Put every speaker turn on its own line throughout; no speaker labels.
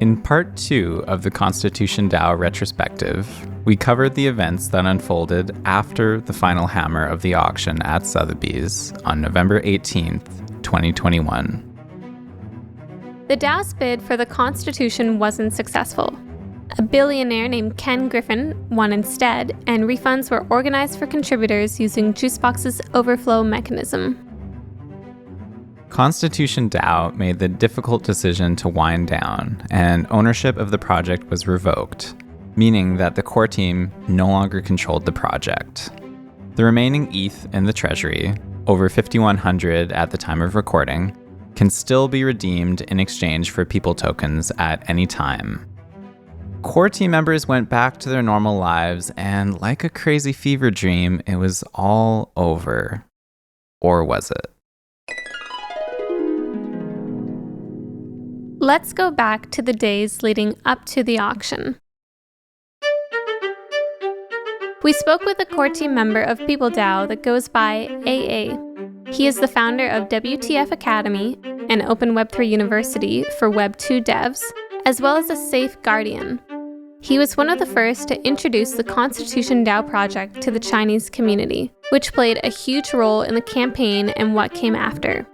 In part 2 of the ConstitutionDAO retrospective, we covered the events that unfolded after the final hammer of the auction at Sotheby's on November 18th, 2021.
The DAO's bid for the Constitution wasn't successful. A billionaire named Ken Griffin won instead, and refunds were organized for contributors using Juicebox's overflow mechanism.
ConstitutionDAO made the difficult decision to wind down, and ownership of the project was revoked, meaning that the core team no longer controlled the project. The remaining ETH in the treasury, over 5,100 at the time of recording, can still be redeemed in exchange for People tokens at any time. Core team members went back to their normal lives, and like a crazy fever dream, it was all over. Or was it?
Let's go back to the days leading up to the auction. We spoke with a core team member of PeopleDAO that goes by AA. He is the founder of WTF Academy, an open Web3 university for Web2 devs, as well as a safe guardian. He was one of the first to introduce the ConstitutionDAO project to the Chinese community, which played a huge role in the campaign and what came after.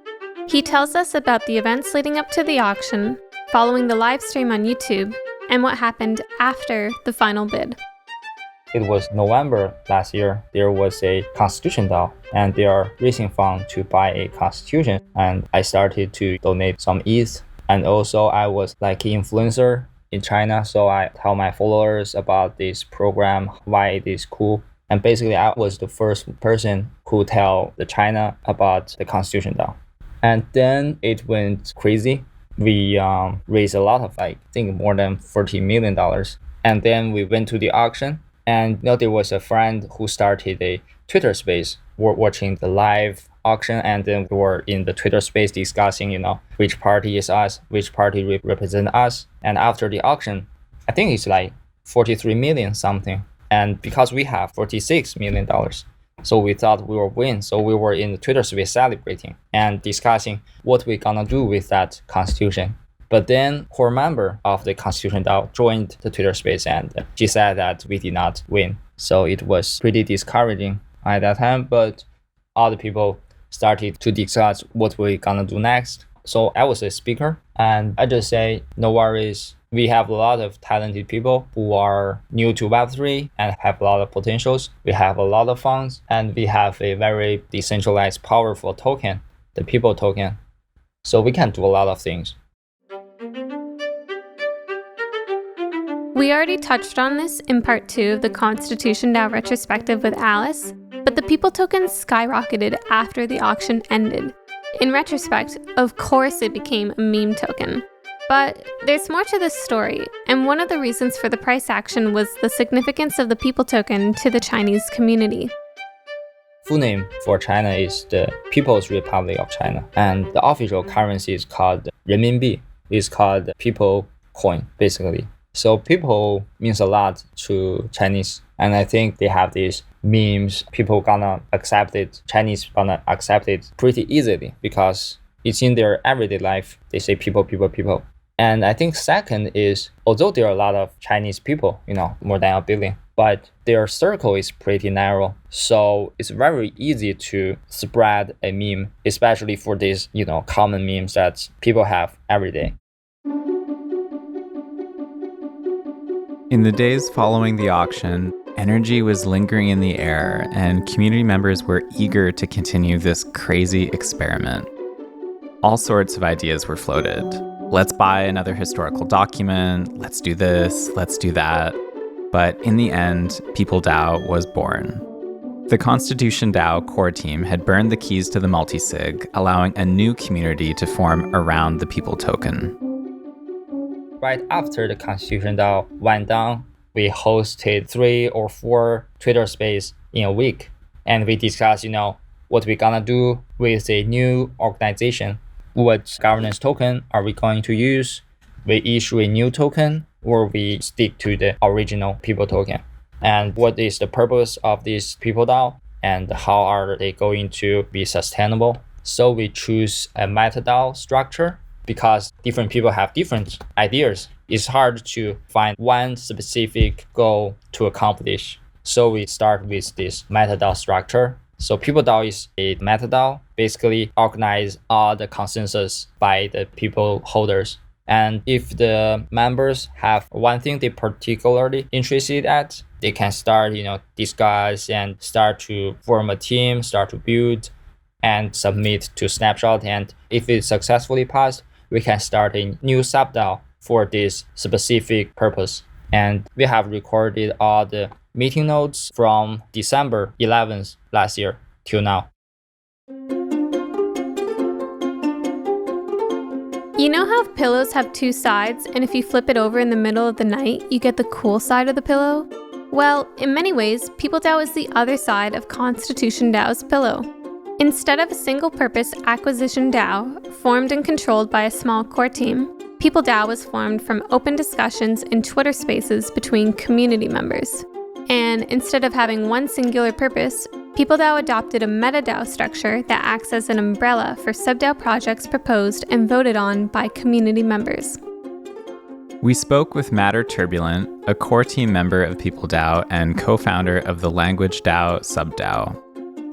He tells us about the events leading up to the auction, following the live stream on YouTube, and what happened after the final bid.
It was November last year. There was a ConstitutionDAO, and they are raising funds to buy a constitution. And I started to donate some ETH. And also I was like an influencer in China, so I tell my followers about this program, why it is cool. And basically I was the first person who tell the China about the ConstitutionDAO. And then it went crazy. We raised a lot of, I think, more than $40 million. And then we went to the auction. And there was a friend who started a Twitter space. We're watching the live auction, and then we were in the Twitter space discussing, which party is us, which party represent us. And after the auction, I think it's like 43 million something. And because we have $46 million, so we thought we will win. So we were in the Twitter space celebrating and discussing what we're gonna do with that constitution. But then core member of the ConstitutionDAO joined the Twitter space, and she said that we did not win. So it was pretty discouraging at that time, but other people started to discuss what we're gonna do next. So I was a speaker, and I just say, no worries. We have a lot of talented people who are new to Web3 and have a lot of potentials. We have a lot of funds, and we have a very decentralized, powerful token, the People token. So we can do a lot of things.
We already touched on this in part 2 of the ConstitutionDAO retrospective with Alice, but the People tokens skyrocketed after the auction ended. In retrospect, of course it became a meme token. But there's more to this story, and one of the reasons for the price action was the significance of the People token to the Chinese community.
Full name for China is the People's Republic of China, and the official currency is called renminbi. It's called People coin, basically. So people means a lot to Chinese, and I think they have these memes. People gonna accept it. Chinese gonna accept it pretty easily because it's in their everyday life. They say people, people, people. And I think second is, although there are a lot of Chinese people, more than 1 billion, but their circle is pretty narrow. So it's very easy to spread a meme, especially for these, common memes that people have every day.
In the days following the auction, energy was lingering in the air, and community members were eager to continue this crazy experiment. All sorts of ideas were floated. Let's buy another historical document, let's do this, let's do that. But in the end, PeopleDAO was born. The ConstitutionDAO core team had burned the keys to the multisig, allowing a new community to form around the People token.
Right after the ConstitutionDAO went down, we hosted 3 or 4 Twitter space in a week. And we discussed, what we're gonna do with a new organization. What governance token are we going to use? We issue a new token, or we stick to the original People token? And what is the purpose of this PeopleDAO? And how are they going to be sustainable? So we choose a metaDAO structure. because different people have different ideas. It's hard to find one specific goal to accomplish. So we start with this metaDAO structure. So PeopleDAO is a metaDAO, basically organize all the consensus by the people holders. And if the members have one thing they particularly interested at, they can start, discuss and start to form a team, start to build and submit to snapshot. And if it successfully passed, we can start a new subDAO for this specific purpose. And we have recorded all the meeting notes from December 11th last year till now.
You know how pillows have two sides, and if you flip it over in the middle of the night, you get the cool side of the pillow? Well, in many ways, PeopleDAO is the other side of ConstitutionDAO's pillow. Instead of a single-purpose acquisition DAO, formed and controlled by a small core team, PeopleDAO was formed from open discussions in Twitter spaces between community members. And instead of having one singular purpose, PeopleDAO adopted a metaDAO structure that acts as an umbrella for subDAO projects proposed and voted on by community members.
We spoke with MatterTurbulent, a core team member of PeopleDAO and co-founder of the LanguageDAO subDAO.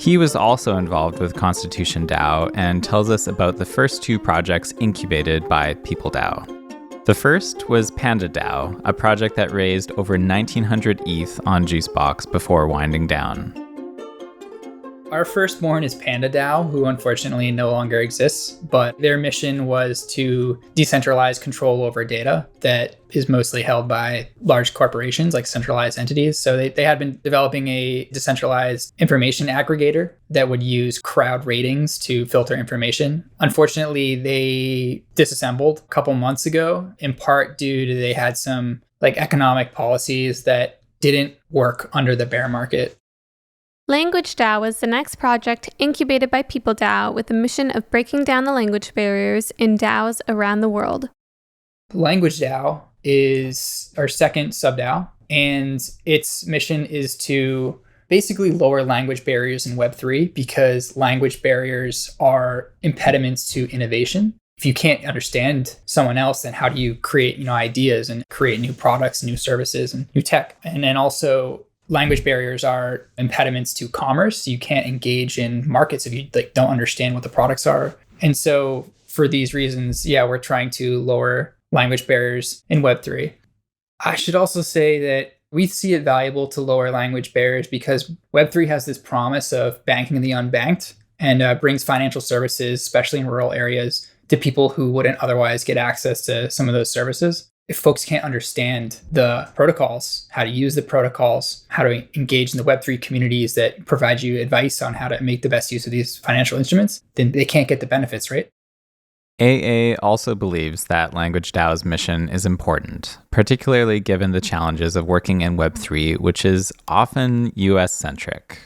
He was also involved with ConstitutionDAO and tells us about the first two projects incubated by PeopleDAO. The first was PandaDAO, a project that raised over 1,900 ETH on Juicebox before winding down.
Our firstborn is PandaDAO, who unfortunately no longer exists, but their mission was to decentralize control over data that is mostly held by large corporations like centralized entities. So they had been developing a decentralized information aggregator that would use crowd ratings to filter information. Unfortunately, they disassembled a couple months ago, in part due to they had some economic policies that didn't work under the bear market.
LanguageDAO was the next project incubated by PeopleDAO with the mission of breaking down the language barriers in DAOs around the world.
LanguageDAO is our second subDAO, and its mission is to basically lower language barriers in Web3 because language barriers are impediments to innovation. If you can't understand someone else, then how do you create don't and create new products, new services, and new tech? And then also, language barriers are impediments to commerce. You can't engage in markets if you don't understand what the products are. And so for these reasons, we're trying to lower language barriers in Web3. I should also say that we see it valuable to lower language barriers because Web3 has this promise of banking the unbanked and brings financial services, especially in rural areas, to people who wouldn't otherwise get access to some of those services. If folks can't understand the protocols, how to use the protocols, how to engage in the Web3 communities that provide you advice on how to make the best use of these financial instruments, then they can't get the benefits, right?
AA also believes that LanguageDAO's mission is important, particularly given the challenges of working in Web3, which is often US-centric.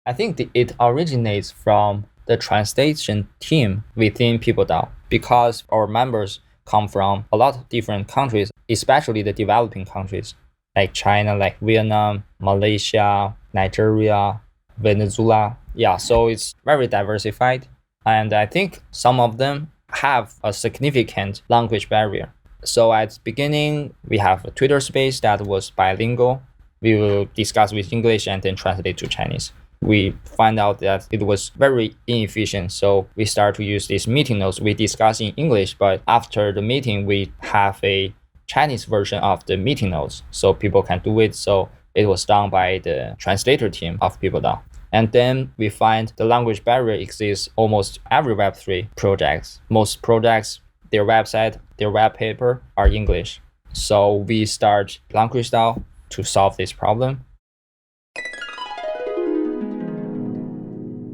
I think it originates from the translation team within PeopleDAO because our members come from a lot of different countries, especially the developing countries like China, like Vietnam, Malaysia, Nigeria, Venezuela. So it's very diversified. And I think some of them have a significant language barrier. So at the beginning, we have a Twitter space that was bilingual. We will discuss with English and then translate to Chinese. We find out that it was very inefficient. So we start to use these meeting notes. We discuss in English, but after the meeting, we have a Chinese version of the meeting notes so people can do it. So it was done by the translator team of PeopleDAO. And then we find the language barrier exists almost every Web3 projects. Most projects, their website, their web paper are English. So we start LanguageDAO to solve this problem.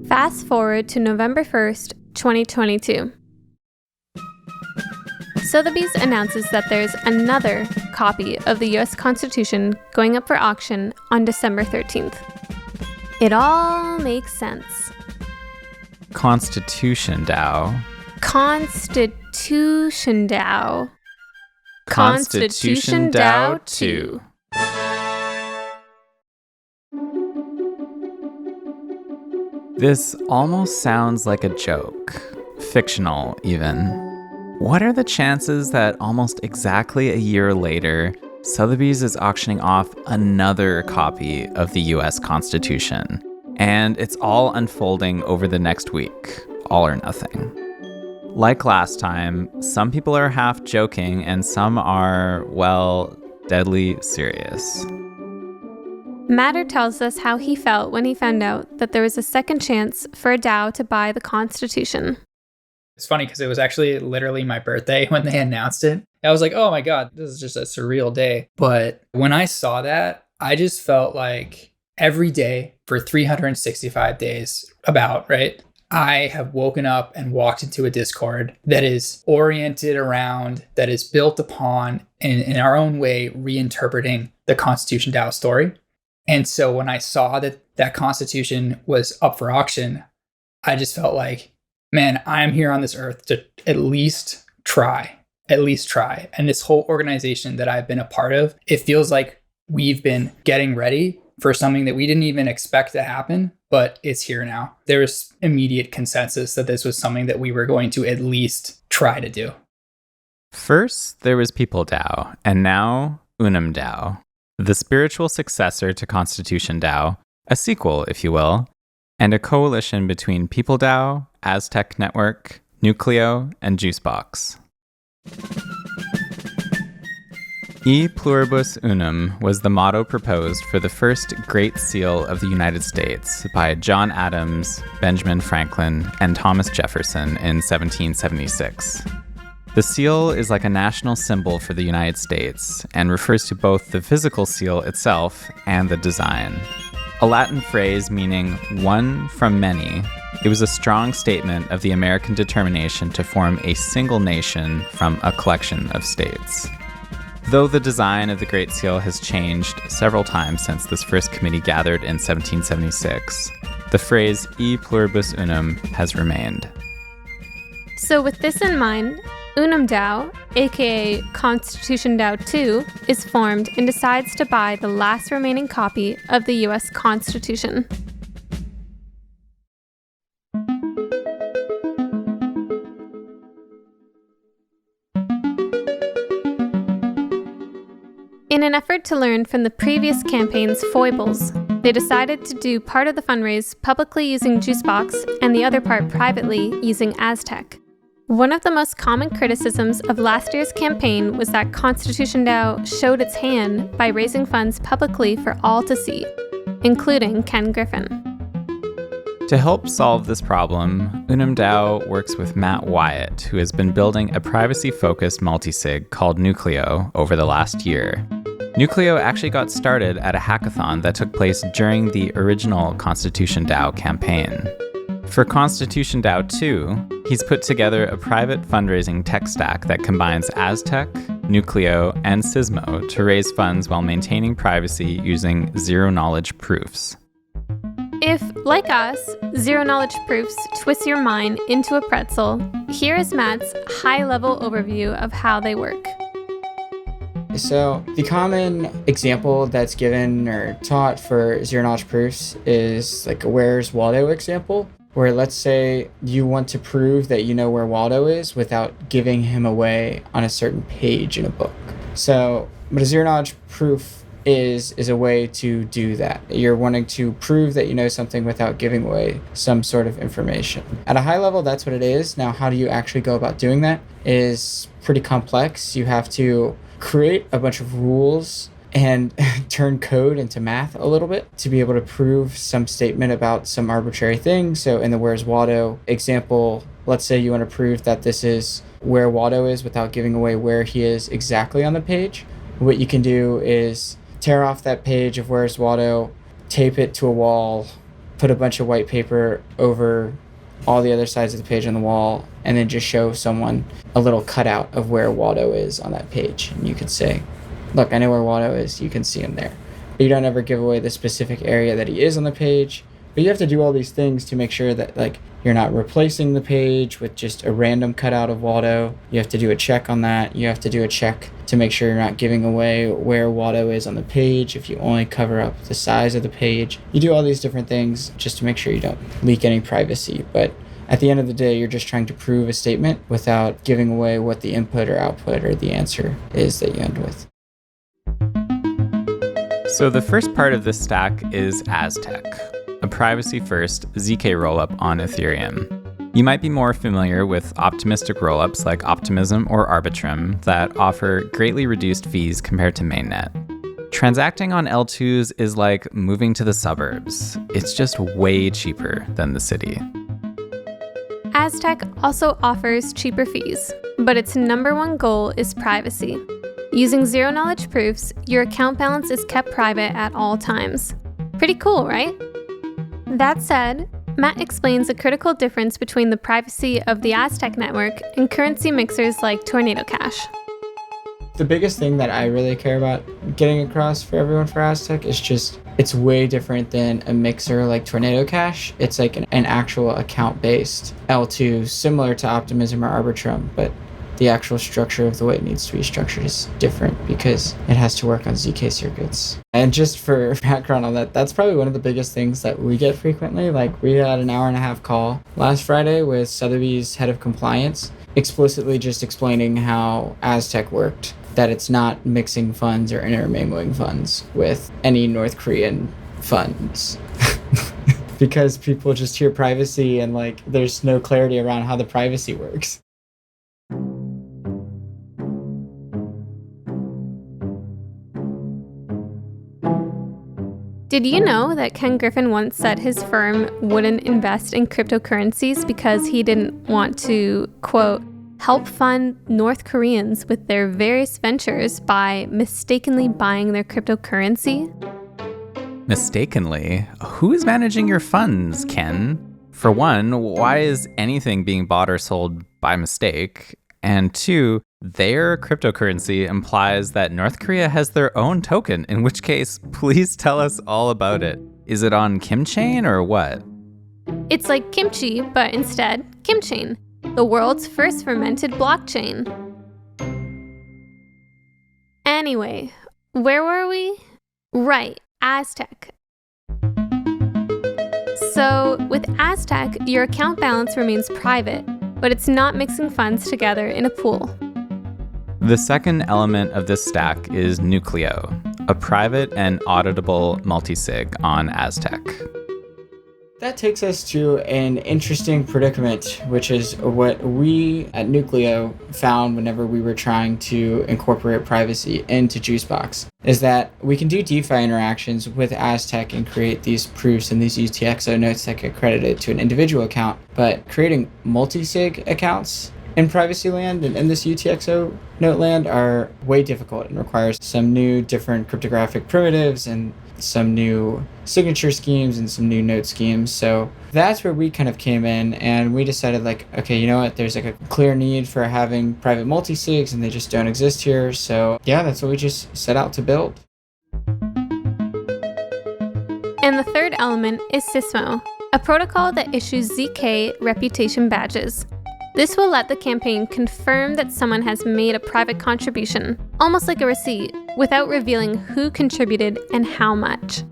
Fast forward to November 1st, 2022. Sotheby's announces that there's another copy of the US Constitution going up for auction on December 13th. It all makes sense.
ConstitutionDAO.
ConstitutionDAO.
ConstitutionDAO2. This almost sounds like a joke, fictional even. what are the chances that almost exactly a year later, Sotheby's is auctioning off another copy of the US Constitution? And it's all unfolding over the next week, all or nothing. Like last time, some people are half joking and some are, well, deadly serious.
Matter tells us how he felt when he found out that there was a second chance for a DAO to buy the Constitution.
It's funny because it was actually literally my birthday when they announced it. I was like, oh my God, this is just a surreal day. But when I saw that, I just felt like every day for 365 days, right? I have woken up and walked into a Discord that is oriented around, that is built upon, in our own way, reinterpreting the ConstitutionDAO story. And so when I saw that Constitution was up for auction, I just felt like, man, I'm here on this earth to at least try. And this whole organization that I've been a part of, it feels like we've been getting ready for something that we didn't even expect to happen, but it's here now. There's immediate consensus that this was something that we were going to at least try to do.
First, there was PeopleDAO, and now UnumDAO, the spiritual successor to ConstitutionDAO, a sequel, if you will, and a coalition between PeopleDAO, Aztec Network, Nucleo, and Juicebox. E pluribus unum was the motto proposed for the first Great Seal of the United States by John Adams, Benjamin Franklin, and Thomas Jefferson in 1776. The seal is like a national symbol for the United States and refers to both the physical seal itself and the design. A Latin phrase meaning one from many, it was a strong statement of the American determination to form a single nation from a collection of states. Though the design of the Great Seal has changed several times since this first committee gathered in 1776, the phrase E pluribus unum has remained.
So with this in mind, UnumDAO, aka ConstitutionDAO2, is formed and decides to buy the last remaining copy of the US Constitution. In an effort to learn from the previous campaign's foibles, they decided to do part of the fundraise publicly using Juicebox and the other part privately using Aztec. One of the most common criticisms of last year's campaign was that ConstitutionDAO showed its hand by raising funds publicly for all to see, including Ken Griffin.
To help solve this problem, UnumDAO works with Matt Wyatt, who has been building a privacy-focused multisig called Nucleo over the last year. Nucleo actually got started at a hackathon that took place during the original ConstitutionDAO campaign. For ConstitutionDAO2, he's put together a private fundraising tech stack that combines Aztec, Nucleo, and Sismo to raise funds while maintaining privacy using zero-knowledge proofs.
If, like us, zero-knowledge proofs twist your mind into a pretzel, here is Matt's high-level overview of how they work.
So the common example that's given or taught for zero-knowledge proofs is like a Where's Waldo example, where let's say you want to prove that you know where Waldo is without giving him away on a certain page in a book. So what a zero-knowledge proof is a way to do that. You're wanting to prove that you know something without giving away some sort of information. At a high level, that's what it is. Now, how do you actually go about doing that is pretty complex. You have to create a bunch of rules and turn code into math a little bit to be able to prove some statement about some arbitrary thing. So in the Where's Waldo example, let's say you want to prove that this is where Waldo is without giving away where he is exactly on the page. What you can do is tear off that page of Where's Waldo, tape it to a wall, put a bunch of white paper over all the other sides of the page on the wall, and then just show someone a little cutout of where Waldo is on that page. And you could say, look, I know where Waldo is. You can see him there. But you don't ever give away the specific area that he is on the page. But you have to do all these things to make sure that you're not replacing the page with just a random cutout of Waldo. You have to do a check on that. You have to do a check to make sure you're not giving away where Waldo is on the page if you only cover up the size of the page. You do all these different things just to make sure you don't leak any privacy. But at the end of the day, you're just trying to prove a statement without giving away what the input or output or the answer is that you end with.
So the first part of this stack is Aztec, a privacy-first zk rollup on Ethereum. You might be more familiar with optimistic rollups like Optimism or Arbitrum that offer greatly reduced fees compared to mainnet. Transacting on L2s is like moving to the suburbs. It's just way cheaper than the city.
Aztec also offers cheaper fees, but its number one goal is privacy. Using zero-knowledge proofs, your account balance is kept private at all times. Pretty cool, right? That said, Matt explains a critical difference between the privacy of the Aztec network and currency mixers like Tornado Cash.
The biggest thing that I really care about getting across for everyone for Aztec is just it's way different than a mixer like Tornado Cash. It's like an actual account-based L2, similar to Optimism or Arbitrum, but the actual structure of the way it needs to be structured is different because it has to work on ZK circuits. And just for background on that, that's probably one of the biggest things that we get frequently. Like, we had an hour-and-a-half call last Friday with Sotheby's head of compliance, explicitly just explaining how Aztec worked, that it's not mixing funds or intermingling funds with any North Korean funds. Because people just hear privacy and like there's no clarity around how the privacy works.
Did you know that Ken Griffin once said his firm wouldn't invest in cryptocurrencies because he didn't want to, quote, help fund North Koreans with their various ventures by mistakenly buying their cryptocurrency?
Mistakenly? Who is managing your funds, Ken? For one, why is anything being bought or sold by mistake? And two, their cryptocurrency implies that North Korea has their own token, in which case, please tell us all about it. Is it on Kimchain or what?
It's like kimchi, but instead, Kimchain, the world's first fermented blockchain. Anyway, where were we? Right, Aztec. So, with Aztec, your account balance remains private, but it's not mixing funds together in a pool.
The second element of this stack is Nucleo, a private and auditable multisig on Aztec.
That takes us to an interesting predicament, which is what we at Nucleo found whenever we were trying to incorporate privacy into Juicebox, is that we can do DeFi interactions with Aztec and create these proofs and these UTXO notes that get credited to an individual account, but creating multi-sig accounts in privacy land and in this UTXO note land are way difficult and requires some new different cryptographic primitives and some new signature schemes and some new note schemes. So that's where we kind of came in and we decided like, okay, you know what, there's like a clear need for having private multi-sigs and they just don't exist here. So yeah, that's what we just set out to build.
And the third element is Sismo, a protocol that issues ZK reputation badges. This will let the campaign confirm that someone has made a private contribution, almost like a receipt, without revealing who contributed and how much.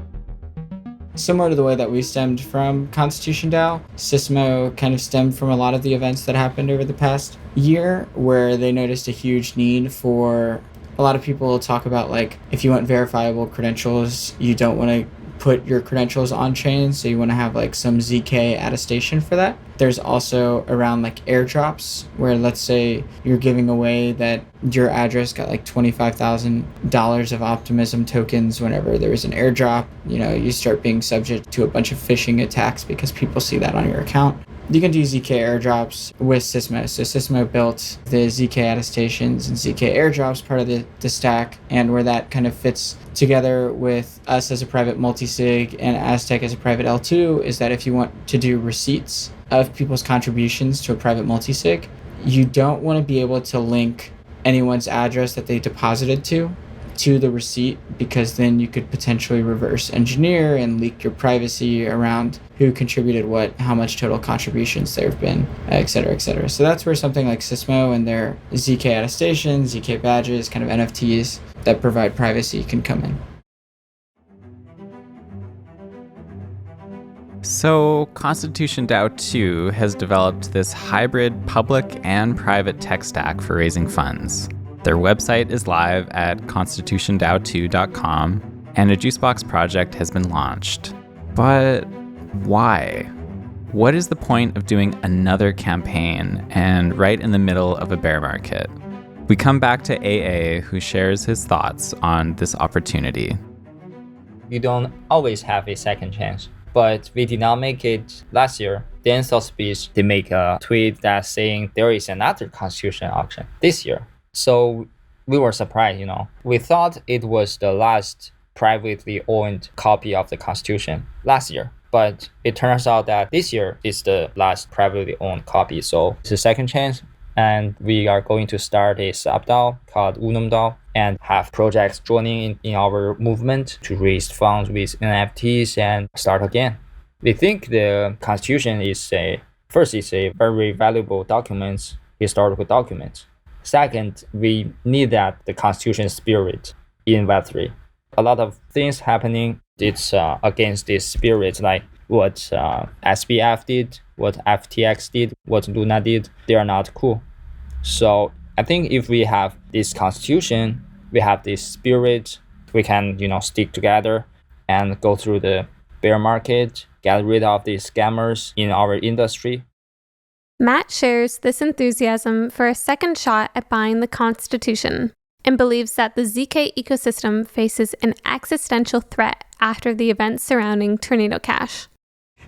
Similar to the way that we stemmed from ConstitutionDAO, Sismo kind of stemmed from a lot of the events that happened over the past year, where they noticed a huge need for a lot of people talk about like, if you want verifiable credentials, you don't want to put your credentials on chain, so you want to have like some ZK attestation for that. There's also around like airdrops, where let's say you're giving away that your address got like $25,000 of Optimism tokens whenever there was an airdrop, you know, you start being subject to a bunch of phishing attacks because people see that on your account. You can do ZK airdrops with Sismo. So Sismo built the ZK attestations and ZK airdrops part of the stack, and where that kind of fits together with us as a private multisig and Aztec as a private L2 is that if you want to do receipts of people's contributions to a private multisig, you don't want to be able to link anyone's address that they deposited to the receipt, because then you could potentially reverse engineer and leak your privacy around who contributed what, how much total contributions there have been, et cetera, et cetera. So that's where something like Sismo and their ZK attestations, ZK badges, kind of NFTs that provide privacy can come in.
So, ConstitutionDAO2 has developed this hybrid public and private tech stack for raising funds. Their website is live at ConstitutionDAO2.com, and a Juicebox project has been launched. But why? What is the point of doing another campaign and right in the middle of a bear market? We come back to AA, who shares his thoughts on this opportunity.
You don't always have a second chance, but we did not make it last year. Then Sotheby, they make a tweet that saying there is another constitution auction this year. So we were surprised, We thought it was the last privately owned copy of the Constitution last year. But it turns out that this year is the last privately owned copy. So it's a second chance. And we are going to start a subDAO called UnumDAO and have projects joining in our movement to raise funds with NFTs and start again. We think the Constitution is a very valuable document, historical document. Second, we need that the Constitution spirit in Web3. A lot of things happening, it's against this spirit, like what SBF did, what FTX did, what Luna did. They are not cool. So I think if we have this Constitution, we have this spirit, we can, stick together and go through the bear market, get rid of these scammers in our industry.
Matt shares this enthusiasm for a second shot at buying the Constitution and believes that the ZK ecosystem faces an existential threat after the events surrounding Tornado Cash.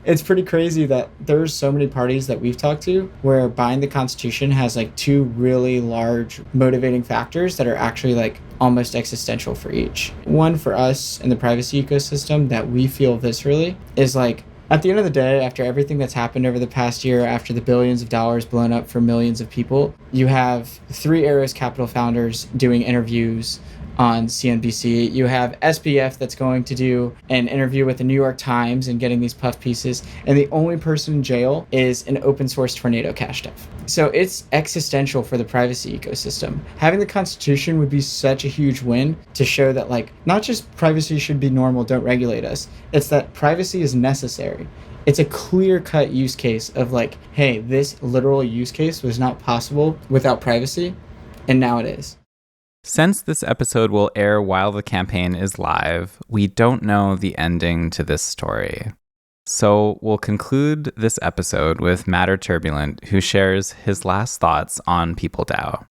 It's pretty crazy that there's so many parties that we've talked to where buying the Constitution has two really large motivating factors that are actually almost existential for each. One for us in the privacy ecosystem that we feel viscerally is at the end of the day, after everything that's happened over the past year, after the billions of dollars blown up for millions of people, you have Three Arrows Capital founders doing interviews on CNBC. You have SBF that's going to do an interview with the New York Times and getting these puff pieces. And the only person in jail is an open source Tornado Cash dev. So it's existential for the privacy ecosystem. Having the Constitution would be such a huge win to show that not just privacy should be normal, don't regulate us. It's that privacy is necessary. It's a clear-cut use case of hey, this literal use case was not possible without privacy, and now it is.
Since this episode will air while the campaign is live, we don't know the ending to this story. So we'll conclude this episode with MatterTurbulent, who shares his last thoughts on PeopleDAO.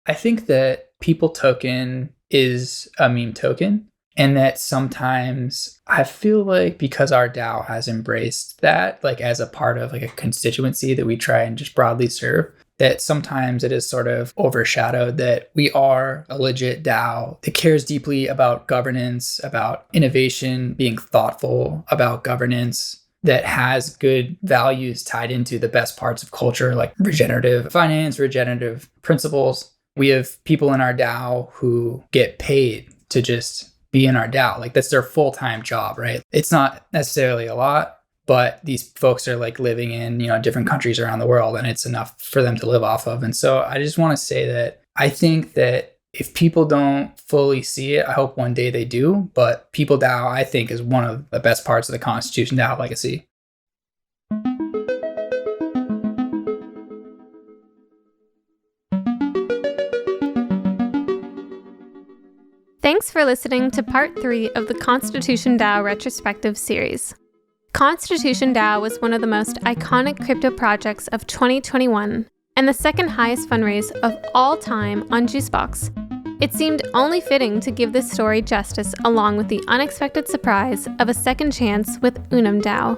I think that People Token is a meme token, and that sometimes I feel because our DAO has embraced that, as a part of a constituency that we try and just broadly serve, that sometimes it is sort of overshadowed that we are a legit DAO that cares deeply about governance, about innovation, being thoughtful about governance, that has good values tied into the best parts of culture, like regenerative finance, regenerative principles. We have people in our DAO who get paid to just be in our DAO. That's their full-time job, right? It's not necessarily a lot, but these folks are living in, different countries around the world, and it's enough for them to live off of. And so I just want to say that I think that if people don't fully see it, I hope one day they do. But PeopleDAO, I think, is one of the best parts of the ConstitutionDAO legacy.
Thanks for listening to part 3 of the ConstitutionDAO retrospective series. ConstitutionDAO was one of the most iconic crypto projects of 2021 and the second highest fundraise of all time on Juicebox. It seemed only fitting to give this story justice along with the unexpected surprise of a second chance with UnumDAO.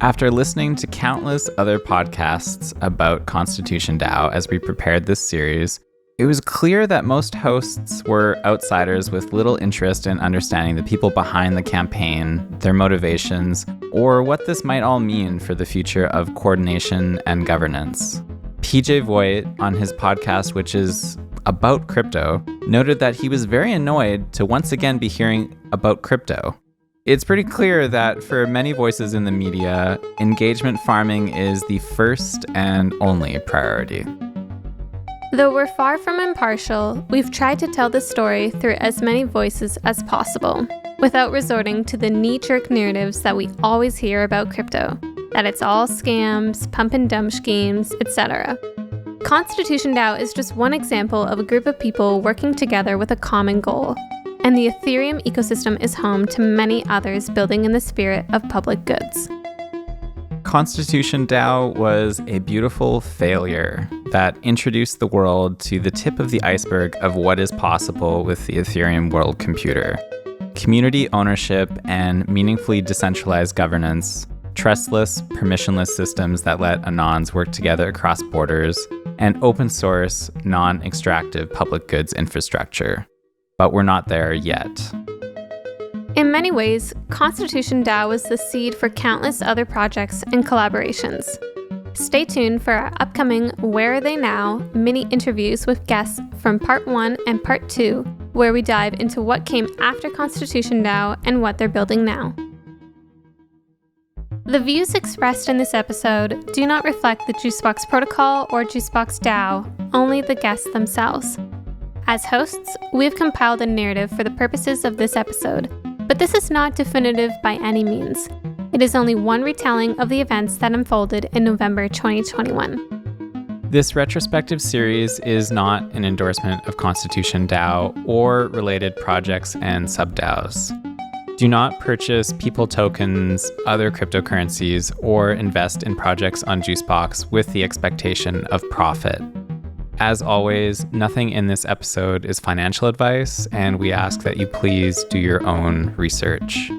After listening to countless other podcasts about ConstitutionDAO as we prepared this series, it was clear that most hosts were outsiders with little interest in understanding the people behind the campaign, their motivations, or what this might all mean for the future of coordination and governance. PJ Voigt, on his podcast, which is about crypto, noted that he was very annoyed to once again be hearing about crypto. It's pretty clear that for many voices in the media, engagement farming is the first and only priority.
Though we're far from impartial, we've tried to tell the story through as many voices as possible. without resorting to the knee-jerk narratives that we always hear about crypto, that it's all scams, pump and dump schemes, etc. ConstitutionDAO is just one example of a group of people working together with a common goal, and the Ethereum ecosystem is home to many others building in the spirit of public goods.
ConstitutionDAO was a beautiful failure that introduced the world to the tip of the iceberg of what is possible with the Ethereum world computer. Community ownership and meaningfully decentralized governance, trustless, permissionless systems that let anons work together across borders, and open source, non-extractive public goods infrastructure. But we're not there yet.
In many ways, ConstitutionDAO was the seed for countless other projects and collaborations. Stay tuned for our upcoming Where Are They Now mini interviews with guests from Part 1 and Part 2, where we dive into what came after ConstitutionDAO and what they're building now. The views expressed in this episode do not reflect the Juicebox protocol or Juicebox DAO, only the guests themselves. As hosts, we have compiled a narrative for the purposes of this episode, but this is not definitive by any means. It is only one retelling of the events that unfolded in November 2021.
This retrospective series is not an endorsement of ConstitutionDAO or related projects and subDAOs. Do not purchase People tokens, other cryptocurrencies, or invest in projects on Juicebox with the expectation of profit. As always, nothing in this episode is financial advice, and we ask that you please do your own research.